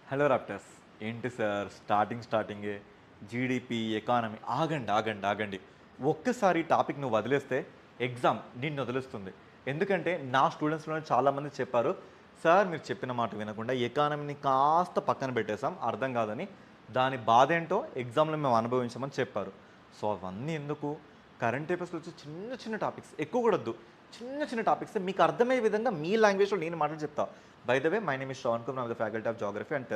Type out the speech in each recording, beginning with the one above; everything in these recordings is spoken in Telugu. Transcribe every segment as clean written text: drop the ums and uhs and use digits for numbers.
Hello raptors. ఏంటి సార్ స్టార్టింగే జీడిపి ఎకానమీ ఆగండి. ఒక్కసారి ఈ టాపిక్ నువ్వు వదిలేస్తే ఎగ్జామ్ నిన్ను వదిలేస్తుంది. ఎందుకంటే నా స్టూడెంట్స్లో చాలామంది చెప్పారు, సార్ మీరు చెప్పిన మాట వినకుండా ఎకానమీని కాస్త పక్కన పెట్టేసాం, అర్థం కాదని, దాని బాధ ఏంటో ఎగ్జామ్లో మేము అనుభవించామని చెప్పారు. సో అవన్నీ ఎందుకు, కరెంట్ అఫైర్స్లో వచ్చి చిన్న చిన్న టాపిక్స్ ఎక్కువ కూడా వద్దు, చిన్న టాపిక్స్ మీకు అర్థమయ్యే విధంగా మీ లాంగ్వేజ్లో నేను మాటలు చెప్తా. By the way my name is Shravan Kumar, I am the faculty of geography and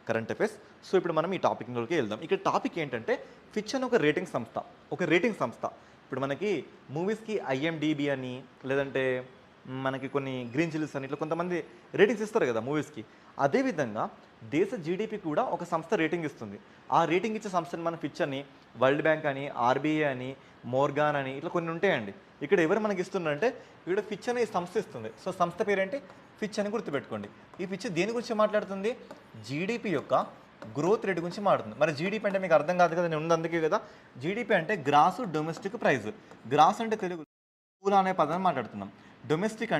current affairs. So ఇప్పుడు మనం ఈ టాపిక్లోకి వెళ్దాం. ఇక్కడ టాపిక్ ఏంటంటే ఫిచ్ అని ఒక రేటింగ్ సంస్థ. ఇప్పుడు మనకి మూవీస్కి ఐఎండిబి అని, లేదంటే మనకి కొన్ని గ్రీన్ చిల్లీస్ అని, ఇట్లా కొంతమంది రేటింగ్స్ ఇస్తారు కదా మూవీస్కి. అదేవిధంగా దేశ జీడిపి కూడా ఒక సంస్థ రేటింగ్ ఇస్తుంది. ఆ రేటింగ్ ఇచ్చే సంస్థని మనం ఫిచ్ అని, వరల్డ్ బ్యాంక్ అని, ఆర్బీఐ అని, మోర్గాన్ అని, ఇట్లా కొన్ని ఉంటాయండి. ఇక్కడ ఎవరు మనకి ఇస్తున్నారంటే ఇక్కడ ఫిచ్ అనే సంస్థ ఇస్తుంది. సో సంస్థ పేరేంటి, ఫిచ్ అని గుర్తుపెట్టుకోండి. ఈ ఫిచ్ దేని గురించి మాట్లాడుతుంది, జీడిపి యొక్క గ్రోత్ రేట్ గురించి మాట్లాడుతుంది. మరి జీడిపి అంటే మీకు అర్థం కాదు కదా, నేను ఉంది అందుకే కదా. జీడిపి అంటే గ్రాస్ డొమెస్టిక్ ప్రైస్. గ్రాస్ అంటే తెలుగు స్థూల అనే పదాన్ని మాట్లాడుతున్నాం. డొమెస్టిక్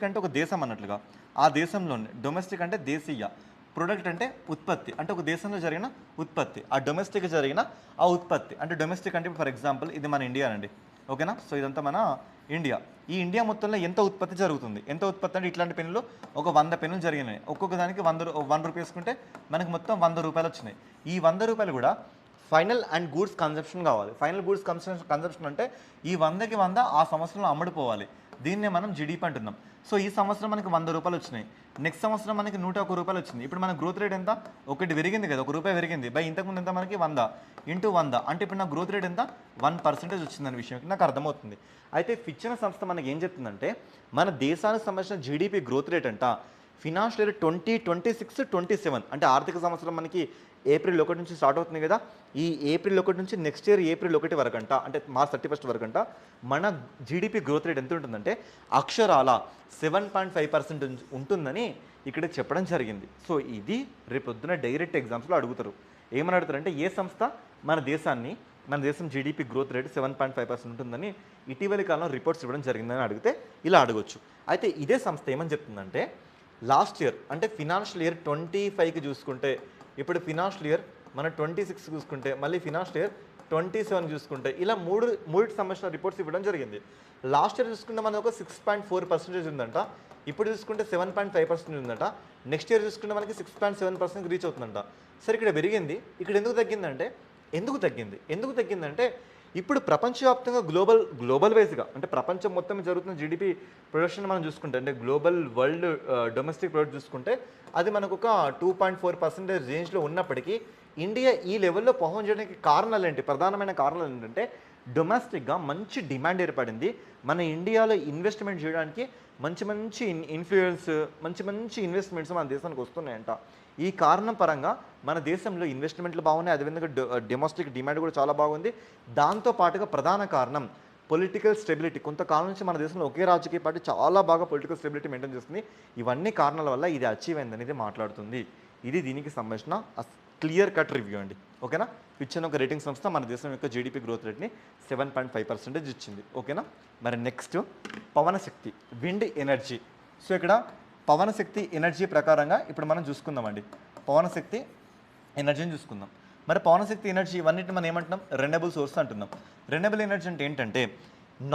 అంటే ఒక దేశం అన్నట్లుగా. ఆ దేశంలోనే డొమెస్టిక్ అంటే దేశీయ, ప్రొడక్ట్ అంటే ఉత్పత్తి, అంటే ఒక దేశంలో జరిగిన ఉత్పత్తి, ఆ డొమెస్టిక్ జరిగిన ఆ ఉత్పత్తి. అంటే డొమెస్టిక్ అంటే ఫర్ ఎగ్జాంపుల్ ఇది మన ఇండియా అండి, ఓకేనా. సో ఇదంతా మన ఇండియా. ఈ ఇండియా మొత్తంలో ఎంత ఉత్పత్తి జరుగుతుంది, ఎంత ఉత్పత్తి అంటే ఇట్లాంటి పెన్నులు ఒక 100 పెన్నులు జరిగినాయి. ఒక్కొక్క దానికి 100 రూపాయలు వేసుకుంటే మనకి మొత్తం 100 రూపాయలు వచ్చినాయి. ఈ 100 రూపాయలు కూడా ఫైనల్ అండ్ గూడ్స్ కన్జంప్షన్ కావాలి. ఫైనల్ గూడ్స్ కన్జంప్షన్ అంటే ఈ 100కి 100 ఆ సంవత్సరంలో అమ్ముడుపోవాలి. దీన్నే మనం జీడిపి అంటున్నాం. సో ఈ సంవత్సరం మనకి 100 రూపాయలు వచ్చినాయి, నెక్స్ట్ సంవత్సరం మనకి 101 రూపాయలు వచ్చింది. ఇప్పుడు మన గ్రోత్ రేట్ ఎంత, ఒకటి పెరిగింది కదా, 1 రూపాయి పెరిగింది. బై ఇంతకుముందు ఎంత మనకి 100 ఇంటూ 100 అంటే ఇప్పుడు నా గ్రోత్ రేట్ ఎంత 1% వచ్చిందనే విషయం నాకు అర్థమవుతుంది. అయితే ఫిచ్ అనే సంస్థ మనకి ఏం చెప్తుందంటే మన దేశానికి సంబంధించిన జీడిపి గ్రోత్ రేట్ అంట ఫినాన్షియల్ ఇయర్ 2026-27 అంటే ఆర్థిక సంవత్సరం మనకి ఏప్రిల్ 1 నుంచి స్టార్ట్ అవుతుంది కదా, ఈ ఏప్రిల్ 1 నుంచి నెక్స్ట్ ఇయర్ ఏప్రిల్ 1 వరకు అంట, అంటే మార్చ్ 31 వరకు అంట మన జీడిపి గ్రోత్ రేట్ ఎంత ఉంటుందంటే అక్షరాల 7.5% ఉంటుందని ఇక్కడ చెప్పడం జరిగింది. సో ఇది రేపొద్దున డైరెక్ట్ ఎగ్జామ్స్లో అడుగుతారు. ఏమని అడుగుతారంటే ఏ సంస్థ మన దేశం జీడిపి గ్రోత్ రేట్ 7.5% ఉంటుందని ఇటీవలి కాలంలో రిపోర్ట్స్ ఇవ్వడం జరిగిందని అడిగితే ఇలా అడగొచ్చు. అయితే ఇదే సంస్థ ఏమని చెప్తుందంటే లాస్ట్ ఇయర్ అంటే ఫినాన్షియల్ ఇయర్ 25కి చూసుకుంటే, ఇప్పుడు ఫినాన్షియల్ ఇయర్ మన 26 చూసుకుంటే, మళ్ళీ ఫినాన్షియల్ ఇయర్ 27 చూసుకుంటే, ఇలా మూడికి సంబంధించిన రిపోర్ట్స్ ఇవ్వడం జరిగింది. లాస్ట్ ఇయర్ చూసుకుంటే మనకు ఒక 6.4% ఉందంట, ఇప్పుడు చూసుకుంటే 7.5% ఉందంట, నెక్స్ట్ ఇయర్ చూసుకుంటే మనకి 6.7% రీచ్ అవుతుందంట. సరే ఇక్కడ పెరిగింది, ఇక్కడ ఎందుకు తగ్గిందంటే ఇప్పుడు ప్రపంచవ్యాప్తంగా గ్లోబల్ వైజ్గా అంటే ప్రపంచం మొత్తం జరుగుతున్న జీడిపి ప్రొడక్షన్ మనం చూసుకుంటే, అంటే గ్లోబల్ వరల్డ్ డొమెస్టిక్ ప్రొడక్ట్ చూసుకుంటే అది మనకు ఒక 2.4% రేంజ్లో ఉన్నప్పటికీ ఇండియా ఈ లెవెల్లో పర్ఫార్మ్ చేయడానికి కారణాలు ఏంటి, ప్రధానమైన కారణాలు ఏంటంటే డొమెస్టిక్గా మంచి డిమాండ్ ఏర్పడింది. మన ఇండియాలో ఇన్వెస్ట్మెంట్ చేయడానికి మంచి ఇన్ఫ్లుయెన్స్, మంచి ఇన్వెస్ట్మెంట్స్ మన దేశానికి వస్తున్నాయంట. ఈ కారణం పరంగా మన దేశంలో ఇన్వెస్ట్మెంట్లు బాగున్నాయి, అదేవిధంగా డొమెస్టిక్ డిమాండ్ కూడా చాలా బాగుంది. దాంతోపాటుగా ప్రధాన కారణం పొలిటికల్ స్టెబిలిటీ. కొంతకాలం నుంచి మన దేశంలో ఒకే రాజకీయ పార్టీ చాలా బాగా పొలిటికల్ స్టెబిలిటీ మెయింటైన్ చేస్తుంది. ఇవన్నీ కారణాల వల్ల ఇది అచీవ్ అయిందనేది మాట్లాడుతుంది. ఇది దీనికి సంబంధించిన క్లియర్ కట్ రివ్యూ అండి, ఓకేనా. ఇచ్చిన ఒక రేటింగ్ సంస్థ మన దేశం యొక్క జీడిపి గ్రోత్ రేట్ని 7.5% ఇచ్చింది, ఓకేనా. మరి నెక్స్ట్ పవన శక్తి, విండ్ ఎనర్జీ. సో ఇక్కడ పవన శక్తి ఎనర్జీ ప్రకారంగా ఇప్పుడు మనం చూసుకుందామండి, పవన శక్తి ఎనర్జీని చూసుకుందాం. మరి పవన శక్తి ఎనర్జీ ఇవన్నిటిని మనం ఏమంటున్నాం, రెన్యూవబుల్ సోర్స్ అంటున్నాం. రెన్యూవబుల్ ఎనర్జీ అంటే ఏంటంటే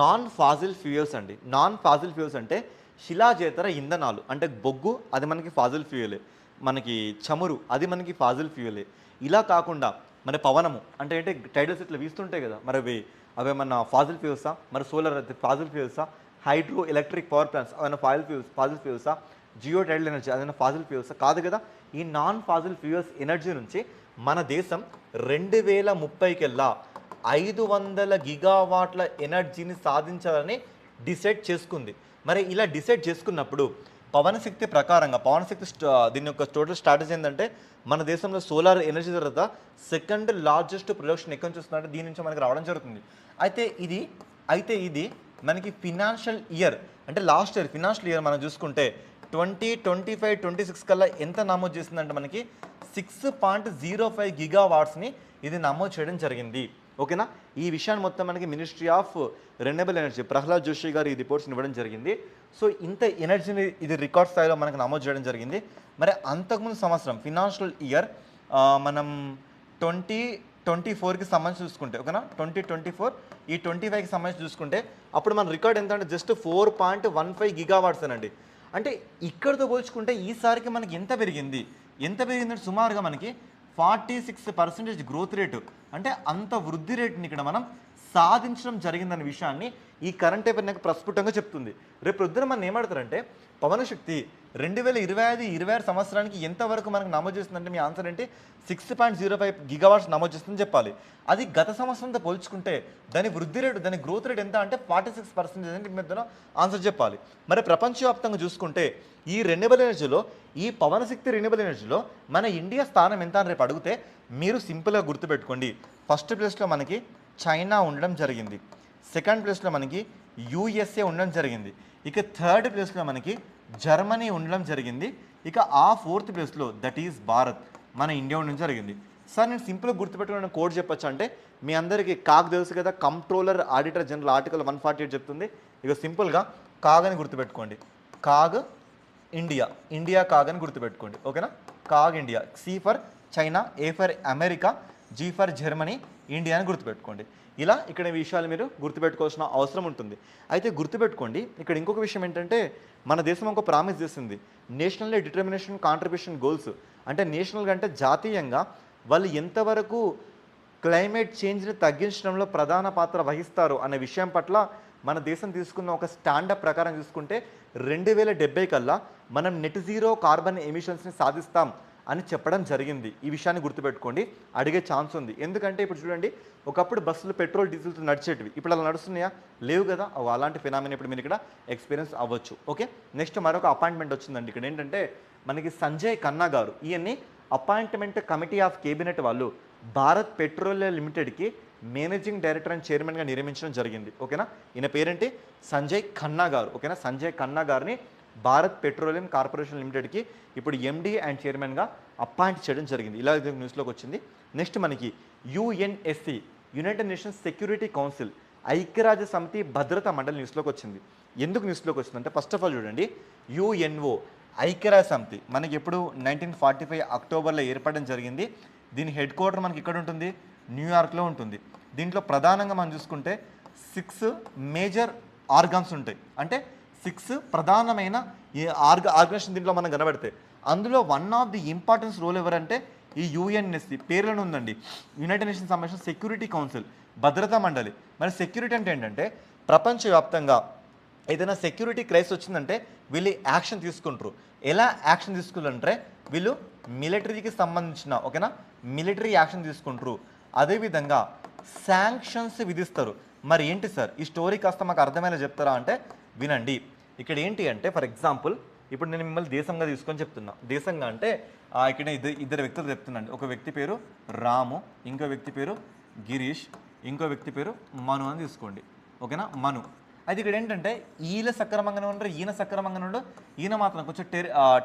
నాన్ ఫాజిల్ ఫ్యూయల్స్ అండి. నాన్ ఫాజిల్ ఫ్యూయల్స్ అంటే శిలాజేతర ఇంధనాలు, అంటే బొగ్గు అది మనకి ఫాజిల్ ఫ్యూయలే, మనకి చమురు అది మనకి ఫాజిల్ ఫ్యూయలే. ఇలా కాకుండా మన పవనము అంటే ఏంటి, టైడల్స్ ఇట్లా వీస్తుంటాయి కదా, మరి అవి మన ఫాజిల్ ఫ్యూయల్సా, మరి సోలార్ ఫాజిల్ ఫ్యూయల్సా, హైడ్రో ఎలక్ట్రిక్ పవర్ ప్లాంట్స్ అవన్నీ ఫాజిల్ ఫ్యూయల్సా, జియో టైడల్ ఎనర్జీ అదైనా ఫాజిల్ ఫ్యూయల్సా, కాదు కదా. ఈ నాన్ ఫాజిల్ ఫ్యూయల్స్ ఎనర్జీ నుంచి మన దేశం 2030 500 గిగావాట్ల ఎనర్జీని సాధించాలని డిసైడ్ చేసుకుంది. మరి ఇలా డిసైడ్ చేసుకున్నప్పుడు పవన శక్తి ప్రకారంగా దీని యొక్క టోటల్ స్ట్రాటజీ ఏంటంటే మన దేశంలో సోలార్ ఎనర్జీ తర్వాత సెకండ్ లార్జెస్ట్ ప్రొడక్షన్ ఎక్కడి నుంచి వస్తుందంటే దీని నుంచి మనకి రావడం జరుగుతుంది. అయితే ఇది మనకి ఫినాన్షియల్ ఇయర్ అంటే లాస్ట్ ఇయర్ ఫినాన్షియల్ ఇయర్ మనం చూసుకుంటే 2025-26 కల్లా ఎంత నమోదు చేసిందంటే మనకి 6.05 గిగావాట్స్ని ఇది నమోదు చేయడం జరిగింది. ఓకేనా. ఈ విషయాన్ని మొత్తం మనకి ministry of renewable energy Prahlad Joshi గారు ఈ రిపోర్ట్స్ ఇవ్వడం జరిగింది. సో ఇంత ఎనర్జీని ఇది రికార్డ్ స్థాయిలో మనకు నమోదు చేయడం జరిగింది. మరి అంతకుముందు సంవత్సరం ఫినాన్షియల్ ఇయర్ మనం 2024కి సంబంధించి చూసుకుంటే, ఓకేనా, 2024 ఈ 25కి సంబంధించి చూసుకుంటే అప్పుడు మన రికార్డ్ ఎంత అంటే జస్ట్ 4.15 గిగావాట్స్ అనండి. అంటే ఇక్కడితో పోల్చుకుంటే ఈసారికి మనకి ఎంత పెరిగిందంటే సుమారుగా మనకి 46% గ్రోత్ రేటు, అంటే అంత వృద్ధి రేటుని ఇక్కడ మనం సాధించడం జరిగిందనే విషయాన్ని ఈ కరెంట్ అఫైర్ నాకు ప్రస్ఫుటంగా చెప్తుంది. రేపు పొద్దున మనం ఏమంటారంటే పవన శక్తి 2025-26 సంవత్సరానికి ఎంతవరకు మనకు నమోదు చేస్తుందంటే మీ ఆన్సర్ ఏంటి? 6.05 గిగావాట్స్ నమోదు చేస్తుందని చెప్పాలి. అది గత సంవత్సరంతో పోల్చుకుంటే దాని వృద్ధి రేటు, దాని గ్రోత్ రేట్ ఎంత అంటే 46% అని మధ్యలో ఆన్సర్ చెప్పాలి. మరి ప్రపంచవ్యాప్తంగా చూసుకుంటే ఈ రెన్యూవబుల్ ఎనర్జీలో, ఈ పవన శక్తి రెన్యూవబుల్ ఎనర్జీలో మన ఇండియా స్థానం ఎంత అని రేపు అడిగితే మీరు సింపుల్గా గుర్తుపెట్టుకోండి. ఫస్ట్ ప్లేస్లో మనకి చైనా ఉండడం జరిగింది, సెకండ్ ప్లేస్లో మనకి యూఎస్ఏ ఉండడం జరిగింది, ఇక థర్డ్ ప్లేస్లో మనకి జర్మనీ ఉండడం జరిగింది, ఇక ఆ ఫోర్త్ ప్లేస్లో దట్ ఈజ్ భారత్ మన ఇండియా ఉండడం జరిగింది. సార్ నేను సింపుల్గా గుర్తుపెట్టుకున్న కోడ్ చెప్పొచ్చు అంటే మీ అందరికీ కాగ్ తెలుసు కదా, కంప్ట్రోలర్ ఆడిటర్ జనరల్ ఆర్టికల్ 148 చెప్తుంది. ఇక సింపుల్గా కాగ్ అని గుర్తుపెట్టుకోండి. కాగ్ ఇండియా, ఇండియా కాగ్ అని గుర్తుపెట్టుకోండి. ఓకేనా, CAG India. C for China, A for America, G for Germany, India అని గుర్తుపెట్టుకోండి. ఇలా ఇక్కడ ఈ విషయాలు మీరు గుర్తుపెట్టుకోవాల్సిన అవసరం ఉంటుంది. అయితే గుర్తుపెట్టుకోండి, ఇక్కడ ఇంకొక విషయం ఏంటంటే మన దేశం ఒక ప్రామిస్ చేసింది, నేషనల్ డిటర్మినేషన్ కాంట్రిబ్యూషన్ గోల్స్. అంటే నేషనల్గా అంటే జాతీయంగా వాళ్ళు ఎంతవరకు క్లైమేట్ చేంజ్ని తగ్గించడంలో ప్రధాన పాత్ర వహిస్తారు అనే విషయం పట్ల మన దేశం తీసుకున్న ఒక స్టాండప్ ప్రకారం చూసుకుంటే 2070 కల్లా మనం నెట్ జీరో కార్బన్ ఎమిషన్స్ని సాధిస్తాం అని చెప్పడం జరిగింది. ఈ విషయాన్ని గుర్తుపెట్టుకోండి, అడిగే ఛాన్స్ ఉంది. ఎందుకంటే ఇప్పుడు చూడండి, ఒకప్పుడు బస్సులు పెట్రోల్ డీజిల్తో నడిచేటివి, ఇప్పుడు అలా నడుస్తున్నాయా? లేవు కదా. అలాంటి ఫినామినా ఇప్పుడు మీరు ఇక్కడ ఎక్స్పీరియన్స్ అవ్వచ్చు. ఓకే, నెక్స్ట్ మరొక అపాయింట్మెంట్ వచ్చిందండి. ఇక్కడ ఏంటంటే మనకి సంజయ్ ఖన్నా గారు, ఈయన్ని అపాయింట్మెంట్ కమిటీ ఆఫ్ కేబినెట్ వాళ్ళు భారత్ పెట్రోలియం లిమిటెడ్కి మేనేజింగ్ డైరెక్టర్ అండ్ చైర్మన్గా నియమించడం జరిగింది. ఓకేనా, ఈయన పేరేంటి? సంజయ్ ఖన్నా గారు. ఓకేనా, సంజయ్ ఖన్నా గారిని భారత్ పెట్రోలియం కార్పొరేషన్ లిమిటెడ్కి ఇప్పుడు ఎండీ అండ్ చైర్మన్గా అపాయింట్ చేయడం జరిగింది. ఇలా న్యూస్లోకి వచ్చింది. నెక్స్ట్ మనకి UNSC, United nations security council, ఐక్యరాజ్య సమితి భద్రతా మండలి న్యూస్లోకి వచ్చింది. ఎందుకు న్యూస్లోకి వచ్చిందంటే ఫస్ట్ ఆఫ్ ఆల్ చూడండి, యుఎన్ఓ ఐక్యరాజ్య సమితి మనకి ఎప్పుడు 1945 అక్టోబర్లో ఏర్పడడం జరిగింది. దీని హెడ్ క్వార్టర్ మనకి ఇక్కడ ఉంటుంది, న్యూయార్క్లో ఉంటుంది. దీంట్లో ప్రధానంగా మనం చూసుకుంటే 6 మేజర్ ఆర్గాన్స్ ఉంటాయి. అంటే 6 ప్రధానమైన ఆర్గనైజేషన్ దీంట్లో మనం కనబడితే అందులో one of the importance role ఎవరంటే ఈ యుఎన్ఎస్సి పేర్లోనే ఉందండి, యునైటెడ్ నేషన్స్ సంబంధించిన సెక్యూరిటీ కౌన్సిల్, భద్రతా మండలి. మరి సెక్యూరిటీ అంటే ఏంటంటే ప్రపంచవ్యాప్తంగా ఏదైనా సెక్యూరిటీ క్రైసిస్ వచ్చిందంటే వీళ్ళు యాక్షన్ తీసుకుంటారు. ఎలా యాక్షన్ తీసుకుంటారంటే వీళ్ళు మిలిటరీకి సంబంధించిన, ఓకేనా, మిలిటరీ యాక్షన్ తీసుకుంటారు. అదేవిధంగా శాంక్షన్స్ విధిస్తారు. మరి ఏంటి సార్ ఈ స్టోరీ కాస్త మాకు అర్థమయ్యేలా చెప్తారా అంటే వినండి. ఇక్కడ ఏంటి అంటే ఫర్ ఎగ్జాంపుల్ ఇప్పుడు నేను మిమ్మల్ని దేశంగా తీసుకొని చెప్తున్నా. దేశంగా అంటే ఇక్కడ ఇద్దరు వ్యక్తులు చెప్తున్నాండి. ఒక వ్యక్తి పేరు రాము, ఇంకో వ్యక్తి పేరు గిరీష్, ఇంకో వ్యక్తి పేరు మను అని తీసుకోండి. ఓకేనా, మను. అయితే ఇక్కడ ఏంటంటే ఈయన సక్రమంగానే ఉండరు, ఈయన సక్రమంగానే ఉండరు, ఈయన మాత్రం కొంచెం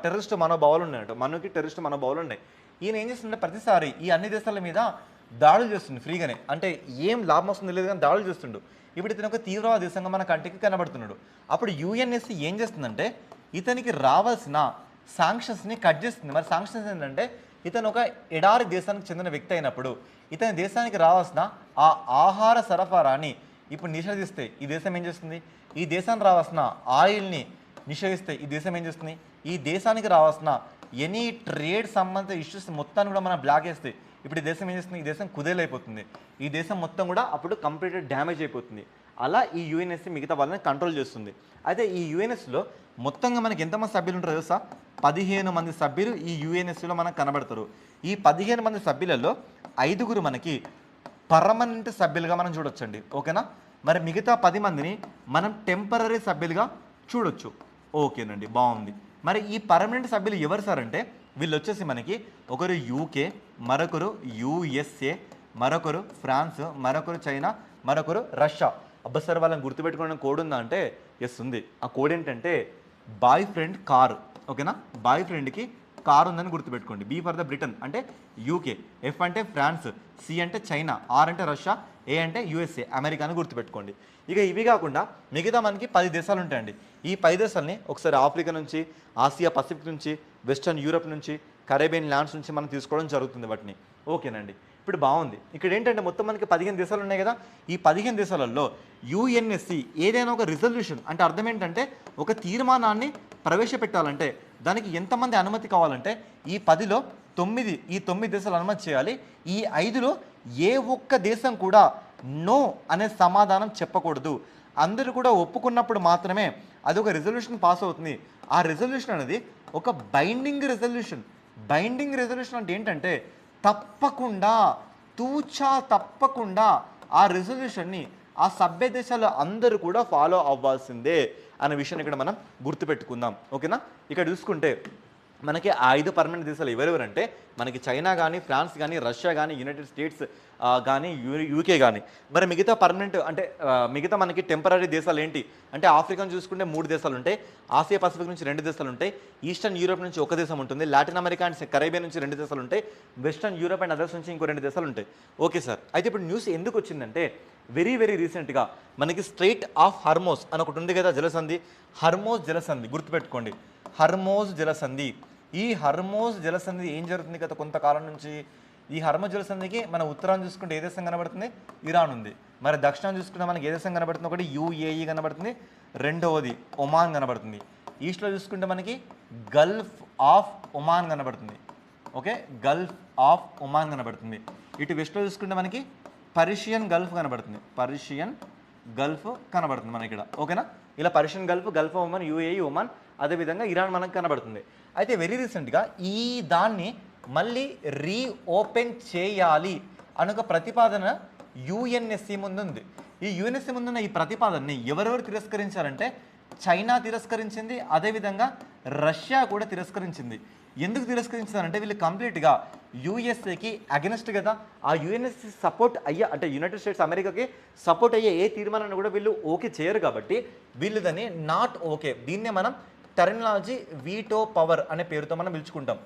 టెర్రరిస్ట్ మనోభావాలు ఉన్నాయట. మనుకి టెర్రరిస్ట్ మనోభావాలు ఉన్నాయి. ఈయన ఏం చేస్తుంటే ప్రతిసారి ఈ అన్ని దేశాల మీద దాడులు చేస్తుండు ఫ్రీగానే. అంటే ఏం లాభం వస్తుందో లేదు కానీ దాడులు చేస్తుండు. ఇప్పుడు ఇతను ఒక తీవ్రవాద దేశంగా మన కంటికి కనబడుతున్నాడు. అప్పుడు యుఎన్ఎస్సి ఏం చేస్తుందంటే ఇతనికి రావాల్సిన శాంక్షన్స్ని కట్ చేస్తుంది. మరి శాంక్షన్స్ ఏంటంటే ఇతను ఒక ఎడారి దేశానికి చెందిన వ్యక్తి అయినప్పుడు ఇతని దేశానికి రావాల్సిన ఆ ఆహార సరఫరాని ఇప్పుడు నిషేధిస్తే ఈ దేశం ఏం చేస్తుంది? ఈ దేశానికి రావాల్సిన ఆయిల్ని నిషేధిస్తే ఈ దేశం ఏం చేస్తుంది? ఈ దేశానికి రావాల్సిన ఎనీ ట్రేడ్ సంబంధిత ఇష్యూస్ మొత్తాన్ని కూడా మనం బ్లాక్ చేస్తే ఇప్పుడు ఈ దేశం ఏం చేస్తుంది? ఈ దేశం కుదేలైపోతుంది. ఈ దేశం మొత్తం కూడా అప్పుడు కంప్లీట్గా డ్యామేజ్ అయిపోతుంది. అలా ఈ యుఎన్ఎస్సి మిగతా వాళ్ళని కంట్రోల్ చేస్తుంది. అయితే ఈ యుఎన్ఎస్లో మొత్తంగా మనకి ఎంతమంది సభ్యులు ఉంటారో తెలుసా? 15 మంది సభ్యులు ఈ యుఎన్ఎస్సిలో మనకు కనబడతారు. ఈ 15 మంది సభ్యులలో 5గురు మనకి పర్మనెంట్ సభ్యులుగా మనం చూడొచ్చండి. ఓకేనా, మరి మిగతా 10 మందిని మనం టెంపరీ సభ్యులుగా చూడొచ్చు. ఓకేనండి, బాగుంది. మరి ఈ పర్మనెంట్ సభ్యులు ఎవరు సార్ అంటే వీళ్ళు వచ్చేసి మనకి ఒకరు యూకే, మరొకరు యుఎస్ఏ, మరొకరు ఫ్రాన్స్, మరొకరు చైనా, మరొకరు రష్యా. అబ్బా సార్ వాళ్ళని గుర్తుపెట్టుకోవడం కోడ్ ఉందా అంటే ఎస్ ఉంది. ఆ కోడ్ ఏంటంటే బాయ్ ఫ్రెండ్ కార్. ఓకేనా, బాయ్ ఫ్రెండ్కి కార్ ఉందని గుర్తుపెట్టుకోండి. బి ఫర్ ద బ్రిటన్ అంటే యూకే, ఎఫ్ అంటే ఫ్రాన్స్, సి అంటే చైనా, ఆర్ అంటే రష్యా, ఏ అంటే యూఎస్ఏ అమెరికా అని గుర్తుపెట్టుకోండి. ఇక ఇవి కాకుండా మిగతా మనకి 10 దేశాలు ఉంటాయండి. ఈ 10 దేశాలని ఒకసారి ఆఫ్రికా నుంచి, ఆసియా పసిఫిక్ నుంచి, వెస్టర్న్ యూరప్ నుంచి, కరేబియన్ ల్యాండ్స్ నుంచి మనం తీసుకోవడం జరుగుతుంది వాటిని. ఓకేనండి. ఇప్పుడు బాగుంది. ఇక్కడ ఏంటంటే మొత్తం మనకి 15 దేశాలు ఉన్నాయి కదా. ఈ 15 దేశాలలో యుఎన్ఎస్సి ఏదైనా ఒక రిజల్యూషన్ అంటే అర్థం ఏంటంటే ఒక తీర్మానాన్ని ప్రవేశపెట్టాలంటే దానికి ఎంతమంది అనుమతి కావాలంటే ఈ 10లో 9 ఈ 9 దేశాలు అనుమతి చేయాలి. ఈ 5లో ఏ ఒక్క దేశం కూడా నో అనే సమాధానం చెప్పకూడదు. అందరూ కూడా ఒప్పుకున్నప్పుడు మాత్రమే అది ఒక రిజల్యూషన్ పాస్ అవుతుంది. ఆ రిజల్యూషన్ అనేది ఒక బైండింగ్ రిజల్యూషన్. బైండింగ్ రిజల్యూషన్ అంటే ఏంటంటే తప్పకుండా తూచా తప్పకుండా ఆ రిజల్యూషన్ని ఆ సభ్య దేశాలు అందరూ కూడా ఫాలో అవ్వాల్సిందే అనే విషయాన్ని ఇక్కడ మనం గుర్తుపెట్టుకుందాం. ఓకేనా. ఇక్కడ చూసుకుంటే మనకి 5 పర్మనెంట్ దేశాలు ఎవరెవరంటే మనకి చైనా కానీ, ఫ్రాన్స్ కానీ, రష్యా కానీ, యునైటెడ్ స్టేట్స్ కానీ, యూకే కానీ. మరి మిగతా పర్మనెంట్ అంటే మిగతా మనకి టెంపరీ దేశాలు ఏంటి అంటే ఆఫ్రికాను చూసుకుంటే 3 దేశాలు ఉంటాయి, ఆసియా పసిఫిక్ నుంచి 2 దేశాలు ఉంటాయి, ఈస్టర్న్ యూరోప్ నుంచి 1 దేశం ఉంటుంది, లాటిన్ అమెరికా అండ్ కరేబియన్ నుంచి 2 దేశాలు ఉంటాయి, వెస్టర్న్ యూరోప్ అండ్ అదర్స్ నుంచి ఇంకో 2 దేశాలు ఉంటాయి. Okay sir. అయితే ఇప్పుడు న్యూస్ ఎందుకు వచ్చిందంటే వెరీ రీసెంట్గా మనకి స్ట్రెయిట్ ఆఫ్ హర్మోస్ అని ఒకటి ఉంది కదా, జలసంధి. హర్మోస్ జలసంధి గుర్తుపెట్టుకోండి. హర్మోస్ జలసంధి. ఈ హర్మోస్ జలసంధి ఏం జరుగుతుంది గత కొంతకాలం నుంచి? ఈ హర్మోస్ జలసంధికి మన ఉత్తరాన్ని చూసుకుంటే ఏ దేశం కనబడుతుంది? ఇరాన్ ఉంది. మరి దక్షిణం చూసుకుంటే మనకి ఏ దేశం కనబడుతుంది? ఒకటి యుఏఈ కనబడుతుంది, రెండవది ఒమాన్ కనబడుతుంది. ఈస్ట్లో చూసుకుంటే మనకి గల్ఫ్ ఆఫ్ ఒమాన్ కనబడుతుంది. ఓకే, గల్ఫ్ ఆఫ్ ఒమాన్ కనబడుతుంది. ఇటు వెస్ట్లో చూసుకుంటే మనకి పర్షియన్ గల్ఫ్ కనబడుతుంది. పర్షియన్ గల్ఫ్ కనబడుతుంది మనకి ఇక్కడ. ఓకేనా. ఇలా Persian Gulf, Gulf of Oman, UAE, Oman, అదేవిధంగా ఇరాన్ మనకు కనబడుతుంది. అయితే వెరీ రీసెంట్గా ఈ దాన్ని మళ్ళీ రీఓపెన్ చేయాలి అనొక ప్రతిపాదన యుఎన్ఎస్సి ముందుంది. ఈ యుఎన్ఎస్సి ముందున్న ఈ ప్రతిపాదనని ఎవరెవరు తిరస్కరించారంటే చైనా తిరస్కరించింది, అదేవిధంగా రష్యా కూడా తిరస్కరించింది. ఎందుకు తిరస్కరించారంటే వీళ్ళు కంప్లీట్గా యూఎస్ఏకి అగెనెస్ట్ కదా. ఆ యుఎన్ఎస్సి సపోర్ట్ అయ్యే అంటే యునైటెడ్ స్టేట్స్ అమెరికాకి సపోర్ట్ అయ్యే ఏ తీర్మానాన్ని కూడా వీళ్ళు ఓకే చేయరు కాబట్టి వీళ్ళు దాన్ని నాట్ ఓకే. దీన్నే మనం టెర్మినాలజీ వీటో పవర్ అనే పేరుతో మనం పిలుచుకుంటాం.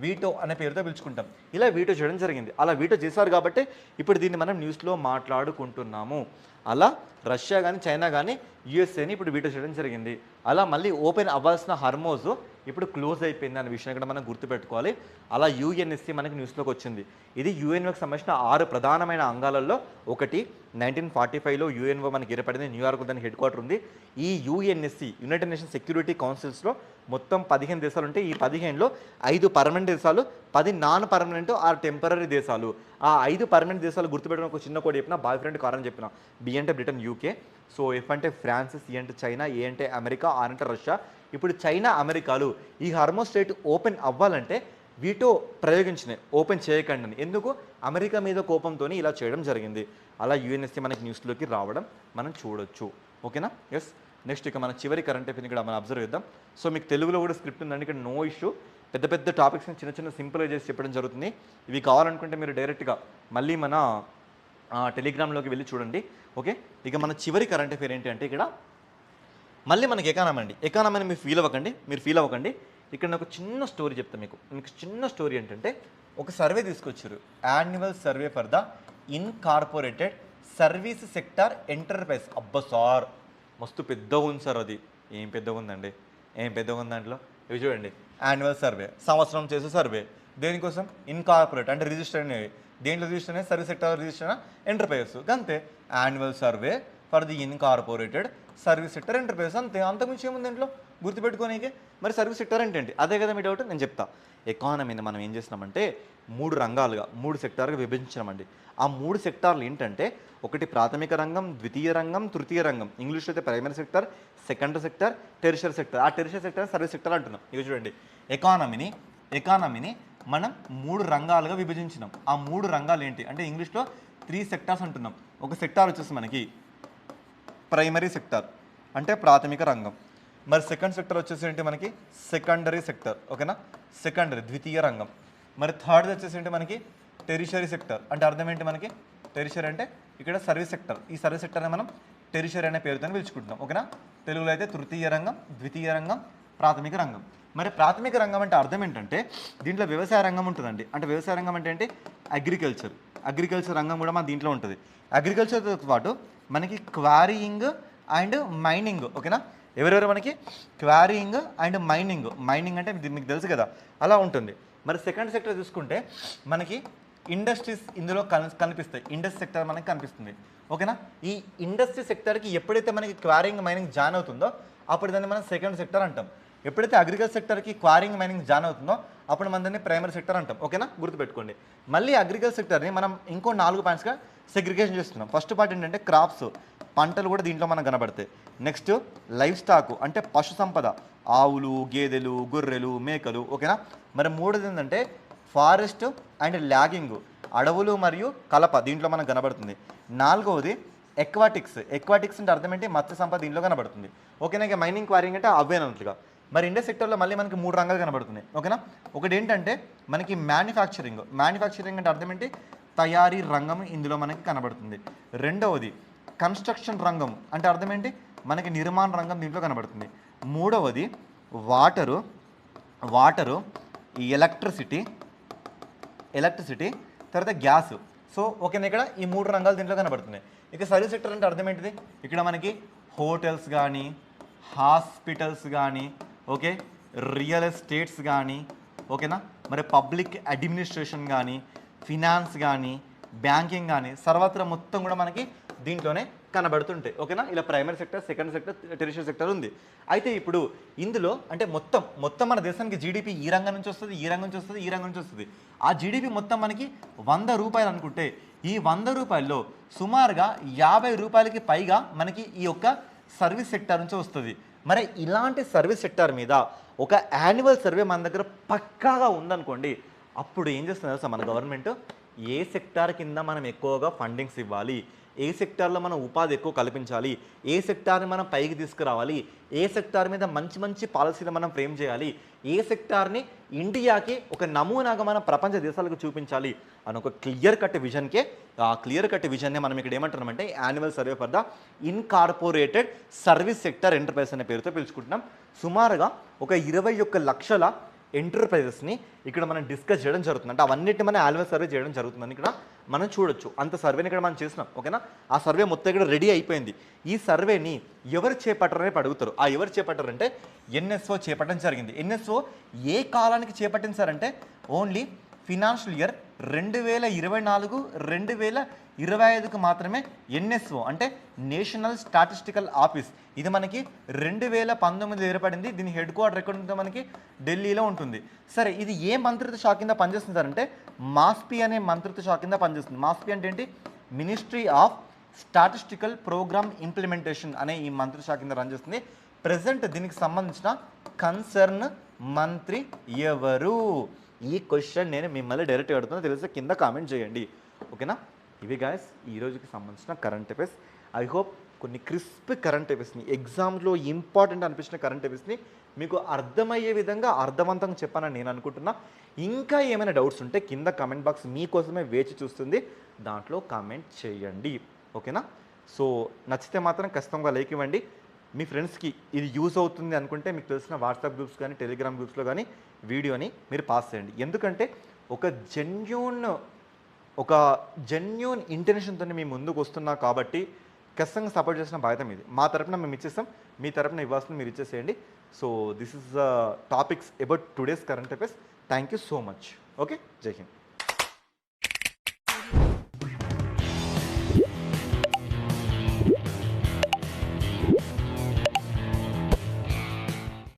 వీటో అనే పేరుతో పిలుచుకుంటాం. ఇలా వీటో చేయడం జరిగింది. అలా వీటో చేశారు కాబట్టి ఇప్పుడు దీన్ని మనం న్యూస్లో మాట్లాడుకుంటున్నాము. అలా రష్యా కానీ, చైనా కానీ, యుఎస్ఏని ఇప్పుడు వీటో చేయడం జరిగింది. అలా మళ్ళీ ఓపెన్ అవ్వాల్సిన హర్మోజ్ ఇప్పుడు క్లోజ్ అయిపోయింది అనే విషయం ఇక్కడ మనం గుర్తుపెట్టుకోవాలి. అలా యుఎన్ఎస్సి మనకి న్యూస్లోకి వచ్చింది. ఇది యుఎన్ఓకి సంబంధించిన 6 ప్రధానమైన అంగాలలో ఒకటి. 1945లో యుఎన్ఓ మనకి ఏర్పడింది. న్యూయార్క్ దానికి హెడ్ క్వార్టర్ ఉంది. ఈ యుఎన్ఎస్సి యునైటెడ్ నేషన్స్ సెక్యూరిటీ కౌన్సిల్స్లో మొత్తం 15 దేశాలు ఉంటాయి. ఈ 15లో 5 పర్మనెంట్ దేశాలు, 10 నాన్ పర్మనెంట్ ఆర్ టెంపరీ దేశాలు. ఆ 5 పర్మనెంట్ దేశాలు గుర్తుపెట్టుకుని ఒక చిన్న కోడ్ చెప్పిన, బాయ్ ఫ్రెండ్ కారణం చెప్పిన. బి అంటే బ్రిటన్, యూకే. సో ఎఫ్ అంటే ఫ్రాన్స్, సి అంటే చైనా, ఏ అంటే అమెరికా, ఆర్ అంటే రష్యా. ఇప్పుడు చైనా, అమెరికాలు ఈ హర్మోస్ స్ట్రెయిట్ ఓపెన్ అవ్వాలంటే వీటో ప్రయోగించినాయి, ఓపెన్ చేయకండి అని. ఎందుకు? అమెరికా మీద కోపంతో ఇలా చేయడం జరిగింది. అలా యుఎన్ఎస్సి మనకి న్యూస్లోకి రావడం మనం చూడొచ్చు. ఓకేనా. ఎస్. నెక్స్ట్ ఇక మన చివరి కరెంట్ అఫైర్ని ఇక్కడ మనం అబ్జర్వ్ చేద్దాం. సో మీకు తెలుగులో కూడా స్క్రిప్ట్ ఉందండి, ఇక్కడ నో ఇష్యూ. పెద్ద టాపిక్స్ని చిన్న సింపుల్గా చేసి చెప్పడం జరుగుతుంది. ఇవి కావాలనుకుంటే మీరు డైరెక్ట్గా మళ్ళీ మన టెలిగ్రామ్లోకి వెళ్ళి చూడండి. ఓకే. ఇక మన చివరి కరెంట్ అఫైర్ ఏంటి అంటే ఇక్కడ మళ్ళీ మనకి ఎకానమీ అండి. ఎకానమీని మీరు ఫీల్ అవ్వకండి. ఇక్కడ నేను ఒక చిన్న స్టోరీ చెప్తాను మీకు చిన్న స్టోరీ ఏంటంటే ఒక సర్వే తీసుకొచ్చారు. Annual survey for the incorporated service sector enterprise. అబ్బా సార్ మస్తు పెద్దగా ఉంది సార్. అది ఏం పెద్దగా ఉందండి, ఏం పెద్దగా ఉంది దాంట్లో. ఇవి చూడండి, యాన్యువల్ సర్వే, సంవత్సరం చేసే సర్వే. దేనికోసం? ఇన్కార్పొరేట్ అంటే రిజిస్టర్ అనేవి. దేంట్లో రిజిస్టర్ అనేది? Service sector register enterprises. అంతే. Annual survey for the incorporated service sector enterprises. అంతే, అంతకుమించి ఏముంది దీంట్లో గుర్తుపెట్టుకోనీకే. మరి సర్వీస్ సెక్టర్ అంటే ఏంటి? అదే కదా మీ డౌట్. నేను చెప్తా. ఎకానమీని మనం ఏం చేసినామంటే 3 రంగాలుగా 3 సెక్టార్గా విభజించామండి. ఆ 3 సెక్టార్లు ఏంటంటే ఒకటి ప్రాథమిక రంగం, ద్వితీయ రంగం, తృతీయ రంగం. ఇంగ్లీష్లో అయితే primary sector, secondary sector, tertiary sector. ఆ టెరిషరీ సెక్టర్ సర్వీస్ సెక్టర్ అంటున్నాం. ఇక చూడండి, ఎకానమీని మనం 3 రంగాలుగా విభజించినాం. ఆ 3 రంగాలు ఏంటి అంటే ఇంగ్లీష్లో 3 సెక్టార్స్ అంటున్నాం. ఒక సెక్టార్ వచ్చేసి మనకి ప్రైమరీ సెక్టార్ అంటే ప్రాథమిక రంగం. మరి సెకండ్ సెక్టర్ వచ్చేసి ఏంటి మనకి? Secondary sector. ఓకేనా. సెకండరీ ద్వితీయ రంగం. మరి థర్డ్ వచ్చేసి ఏంటి మనకి? Tertiary sector. అంటే అర్థం ఏంటి మనకి? టెరిషరీ అంటే ఇక్కడ సర్వీస్ సెక్టర్. ఈ సర్వీస్ సెక్టర్ని మనం టెరిషరీ అనే పేరుతో పిలుచుకుంటున్నాం. ఓకేనా. తెలుగులో అయితే తృతీయ రంగం, ద్వితీయ రంగం, సెకండరీ రంగం. ప్రాథమిక రంగం. మరి ప్రాథమిక రంగం అంటే అర్థం ఏంటంటే దీంట్లో వ్యవసాయ రంగం ఉంటుందండి. అంటే వ్యవసాయ రంగం అంటే ఏంటి? అగ్రికల్చర్ రంగం కూడా మన దీంట్లో ఉంటుంది. అగ్రికల్చర్తో పాటు మనకి క్వారీయింగ్ అండ్ మైనింగ్. ఓకేనా? ఎవరెవరు మనకి క్వారీయింగ్ అండ్ మైనింగ్ అంటే మీకు తెలుసు కదా, అలా ఉంటుంది. మరి సెకండ్ సెక్టర్ చూసుకుంటే మనకి ఇండస్ట్రీస్ ఇందులో కనిపిస్తాయి. ఇండస్ట్రీ సెక్టర్ మనకి కనిపిస్తుంది. ఓకేనా? ఈ ఇండస్ట్రీ సెక్టర్కి ఎప్పుడైతే మనకి క్వారీయింగ్ మైనింగ్ జాయిన్ అవుతుందో అప్పుడు దాన్ని మనం సెకండ్ సెక్టర్ అంటాం. ఎప్పుడైతే అగ్రికల్చర్ సెక్టర్కి క్వారీయింగ్ మైనింగ్ జాయిన్ అవుతుందో అప్పుడు మనం దాన్ని ప్రైమరీ సెక్టర్ అంటాం. ఓకేనా? గుర్తుపెట్టుకోండి. మళ్ళీ అగ్రికల్చర్ సెక్టర్ని మనం ఇంకో 4 పాయింట్స్గా సెగ్రిగేషన్ చేస్తున్నాం. ఫస్ట్ పార్ట్ ఏంటంటే క్రాప్స్, పంటలు కూడా దీంట్లో మనకు కనబడతాయి. నెక్స్ట్ లైఫ్ స్టాక్ అంటే పశు సంపద, ఆవులు, గేదెలు, గొర్రెలు, మేకలు. ఓకేనా? మరి మూడోది ఏంటంటే ఫారెస్ట్ అండ్ ల్యాగింగ్, అడవులు మరియు కలప దీంట్లో మనకు కనబడుతుంది. నాలుగవది ఎక్వాటిక్స్ అంటే అర్థం ఏంటి? మత్స్య సంపద దీంట్లో కనబడుతుంది. ఓకేనా? ఇక మైనింగ్ క్వారింగ్ అంటే అవేనట్లుగా. మరి ఇండస్ట్రీ సెక్టర్లో మళ్ళీ మనకి 3 రంగాలు కనబడుతున్నాయి. ఓకేనా? ఒకటి ఏంటంటే మనకి మ్యానుఫ్యాక్చరింగ్ అంటే అర్థం ఏంటి? తయారీ రంగం ఇందులో మనకి కనబడుతుంది. రెండవది కన్స్ట్రక్షన్ రంగం అంటే అర్థం ఏంటి? మనకి నిర్మాణ రంగం దీంట్లో కనబడుతుంది. మూడవది వాటరు ఎలక్ట్రిసిటీ, తర్వాత గ్యాస్. సో ఓకేనా? ఇక్కడ ఈ 3 రంగాలు దీంట్లో కనబడుతున్నాయి. ఇక సర్వీస్ సెక్టర్ అంటే అర్థం ఏంటిది? ఇక్కడ మనకి హోటల్స్ కానీ, హాస్పిటల్స్ కానీ, ఓకే, రియల్ ఎస్టేట్స్ కానీ, ఓకేనా, మరి పబ్లిక్ అడ్మినిస్ట్రేషన్ కానీ, ఫినాన్స్ కానీ, బ్యాంకింగ్ కానీ, సర్వత్రా మొత్తం కూడా మనకి దీంట్లోనే కనబడుతుంటాయి. ఓకేనా? ఇలా primary sector, second sector, tertiary sector ఉంది. అయితే ఇప్పుడు ఇందులో అంటే మొత్తం మన దేశానికి జీడిపి ఈ రంగం నుంచి వస్తుంది, ఈ రంగం నుంచి వస్తుంది, ఈ రంగం నుంచి వస్తుంది. ఆ జీడిపి మొత్తం మనకి 100 రూపాయలు అనుకుంటే ఈ 100 రూపాయల్లో సుమారుగా 50 రూపాయలకి పైగా మనకి ఈ యొక్క సర్వీస్ సెక్టర్ నుంచి వస్తుంది. మరి ఇలాంటి సర్వీస్ సెక్టర్ మీద ఒక యాన్యువల్ సర్వే మన దగ్గర పక్కాగా ఉందనుకోండి, అప్పుడు ఏం చేస్తున్నారు సార్ మన గవర్నమెంట్? ఏ సెక్టార్ కింద మనం ఎక్కువగా ఫండింగ్స్ ఇవ్వాలి, ఏ సెక్టార్లో మనం ఉపాధి ఎక్కువ కల్పించాలి, ఏ సెక్టార్ని మనం పైకి తీసుకురావాలి, ఏ సెక్టార్ మీద మంచి పాలసీలు మనం ఫ్రేమ్ చేయాలి, ఏ సెక్టార్ని ఇండియాకి ఒక నమూనాగా మనం ప్రపంచ దేశాలకు చూపించాలి అని ఒక క్లియర్ కట్ విజన్నే మనం ఇక్కడ ఏమంటున్నామంటే annual survey for the incorporated service sector enterprise అనే పేరుతో పిలుచుకుంటున్నాం. సుమారుగా ఒక 21 లక్షల ఎంటర్ప్రైజెస్ని ఇక్కడ మనం డిస్కస్ చేయడం జరుగుతుంది. అంటే అవన్నిటిని మనం యాన్యువల్ సర్వే చేయడం జరుగుతుందని ఇక్కడ మనం చూడొచ్చు. అంత సర్వేని ఇక్కడ మనం చేసినాం. ఓకేనా? ఆ సర్వే మొత్తం ఇక్కడ రెడీ అయిపోయింది. ఈ సర్వేని ఎవరు చేపట్టారని అడుగుతారు. ఆ ఎవరు చేపట్టారంటే ఎన్ఎస్ఓ చేపట్టడం జరిగింది. ఎన్ఎస్ఓ ఏ కాలానికి చేపట్టింది సార్ అంటే ఓన్లీ ఫినాన్షియల్ ఇయర్ 2024-2025కు మాత్రమే ఎన్ఎస్ఓ అంటే నేషనల్ స్టాటిస్టికల్ ఆఫీస్ ఇది మనకి 2019 ఏర్పడింది. దీని హెడ్ క్వార్టర్ ఎక్కడ ఉంటుందో మనకి ఢిల్లీలో ఉంటుంది. సరే, ఇది ఏ మంత్రిత్వ శాఖ కింద పనిచేస్తుంది సార్ అంటే మాస్పీ అనే మంత్రిత్వ శాఖ కింద పనిచేస్తుంది. మాస్పీ అంటే ఏంటి? Ministry of statistical programme implementation అనే ఈ మంత్రిత్వ శాఖ కింద రన్ చేస్తుంది. ప్రెసెంట్ దీనికి సంబంధించిన కన్సర్న్ మంత్రి ఎవరు? ఈ క్వశ్చన్ నేను మిమ్మల్ని డైరెక్ట్గా అడుగుతున్నా, తెలిస్తే కింద కామెంట్ చేయండి. ఓకేనా? ఇవి గాయస్ ఈ రోజుకి సంబంధించిన కరెంట్ అఫైర్స్. ఐ హోప్ కొన్ని క్రిస్ప్ కరెంట్ అఫైర్స్ని, ఎగ్జామ్లో ఇంపార్టెంట్ అనిపించిన కరెంట్ అఫైర్స్ని మీకు అర్థమయ్యే విధంగా అర్థవంతంగా చెప్పానని నేను అనుకుంటున్నా. ఇంకా ఏమైనా డౌట్స్ ఉంటే కింద కామెంట్ బాక్స్ మీకోసమే వేచి చూస్తుంది, దాంట్లో కామెంట్ చేయండి. ఓకేనా? సో నచ్చితే మాత్రం ఖచ్చితంగా లైక్ ఇవ్వండి. మీ ఫ్రెండ్స్కి ఇది యూజ్ అవుతుంది అనుకుంటే మీకు తెలిసిన వాట్సాప్ గ్రూప్స్ కానీ, టెలిగ్రామ్ గ్రూప్స్లో కానీ వీడియోని మీరు పాస్ చేయండి. ఎందుకంటే ఒక జెన్యూన్ ఇంటెన్షన్తో మేము ముందుకు వస్తున్నా కాబట్టి ఖచ్చితంగా సపోర్ట్ చేసిన బాధ్యత మీది. మా తరపున మేము ఇచ్చేస్తాం, మీ తరపున ఇవ్వాల్సింది మీరు ఇచ్చేసేయండి. So this is topics about today's current affairs. Thank you so much. Okay, జై హింద్.